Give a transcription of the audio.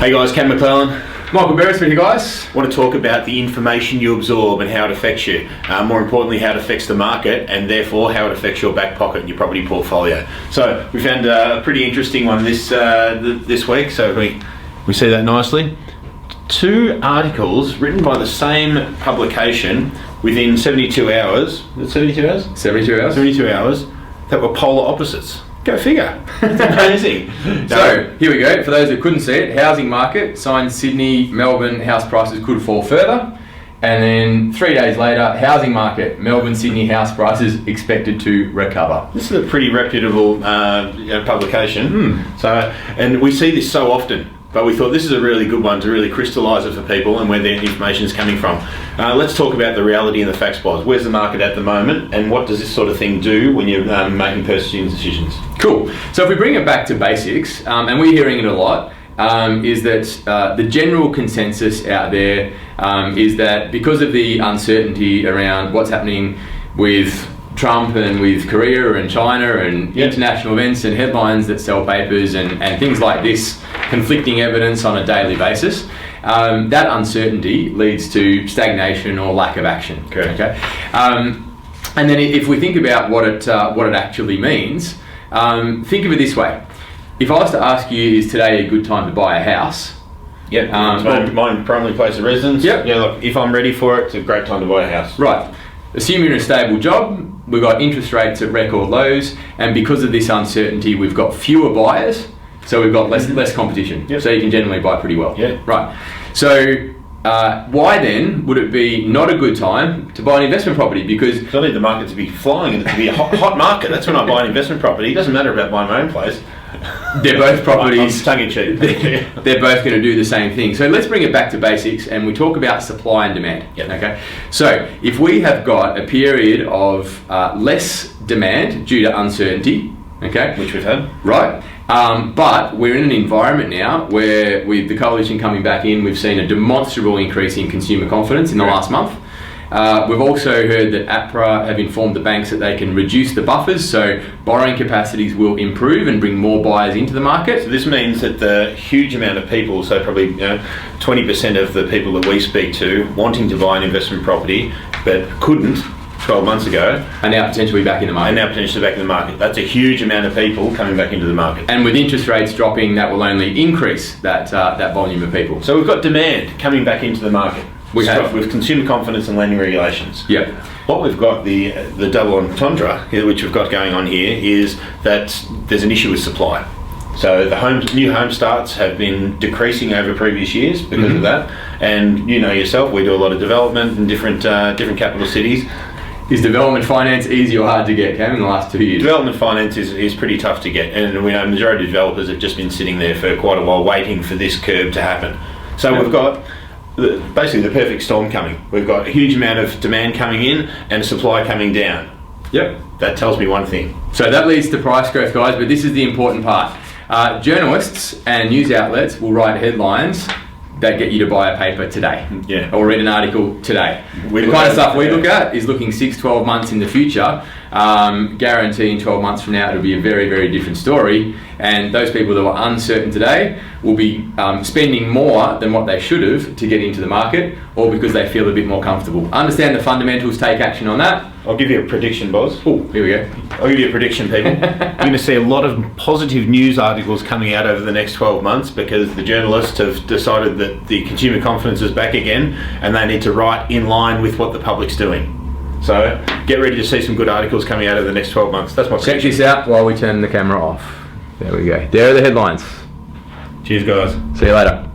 Hey guys, Ken McLellan. Michael Beresford here, guys. I want to talk about the information you absorb and how it affects you. More importantly, how it affects the market and therefore how it affects your back pocket and your property portfolio. So we found a pretty interesting one this week. So we see that nicely. 2 articles written by the same publication within 72 hours. Is it 72 hours? 72 hours. 72 hours that were polar opposites. Go figure. It's amazing. So here we go. For those who couldn't see it, housing market, signs Sydney, Melbourne, house prices could fall further. And then 3 days later, housing market, Melbourne, Sydney house prices expected to recover. This is a pretty reputable publication. And we see this so often. But we thought this is a really good one to really crystallise it for people and where their information is coming from. Let's talk about the reality and the facts, Boz. Where's the market at the moment and what does this sort of thing do when you're making purchasing decisions? Cool. So if we bring it back to basics, and we're hearing it a lot, is that the general consensus out there is that because of the uncertainty around what's happening with Trump and with Korea and China and international events and headlines that sell papers and things like this, conflicting evidence on a daily basis, that uncertainty leads to stagnation or lack of action. Okay. And then if we think about what it actually means, think of it this way. If I was to ask you, is today a good time to buy a house? Yep, it's my primary place of residence. Yep. Yeah, look, if I'm ready for it, it's a great time to buy a house. Right. Assume you're in a stable job, we've got interest rates at record lows, and because of this uncertainty, we've got fewer buyers, so we've got less competition. Yep. So you can generally buy pretty well. Yeah. Right. So why then would it be not a good time to buy an investment property? Because I need the market to be flying and it to be a hot market. That's when I buy an investment property. It doesn't matter about buying my own place. They're both properties. Tongue in cheek. They're both going to do the same thing. So let's bring it back to basics and we talk about supply and demand. Yep. Okay. So if we have got a period of less demand due to uncertainty, okay, Which we've had. right, but we're in an environment now where with the coalition coming back in, we've seen a demonstrable increase in consumer confidence in the last month. We've also heard that APRA have informed the banks that they can reduce the buffers, so borrowing capacities will improve and bring more buyers into the market. So this means that the huge amount of people, so probably 20% of the people that we speak to wanting to buy an investment property but couldn't 12 months ago, are now potentially back in the market. and now potentially back in the market. That's a huge amount of people coming back into the market. And with interest rates dropping, that will only increase that volume of people. So we've got demand coming back into the market. We have. With consumer confidence and lending regulations. Yep. What we've got, the double entendre, which we've got going on here, is that there's an issue with supply. So the new home starts have been decreasing over previous years because of that. And you know yourself, we do a lot of development in different capital cities. Is development finance easy or hard to get, Cam, in the last 2 years? Development finance is pretty tough to get, and we know the majority of developers have just been sitting there for quite a while waiting for this curve to happen. So we've got basically the perfect storm coming. We've got a huge amount of demand coming in and supply coming down. Yep. That tells me one thing. So that leads to price growth, guys, but this is the important part. Journalists and news outlets will write headlines that get you to buy a paper today. Yeah. Or read an article today. We The look kind at of stuff it, we yeah. look at is looking 6-12 months in the future. Guaranteeing 12 months from now it'll be a very, very different story. And those people that are uncertain today will be spending more than what they should have to get into the market, or because they feel a bit more comfortable. Understand the fundamentals, take action on that. I'll give you a prediction, Boz. Oh, here we go. I'll give you a prediction, people. You're going to see a lot of positive news articles coming out over the next 12 months because the journalists have decided that the consumer confidence is back again and they need to write in line with what the public's doing. So get ready to see some good articles coming out over the next 12 months. That's my Check prediction. this out while we turn the camera off. There we go. There are the headlines. Cheers, guys. See you later.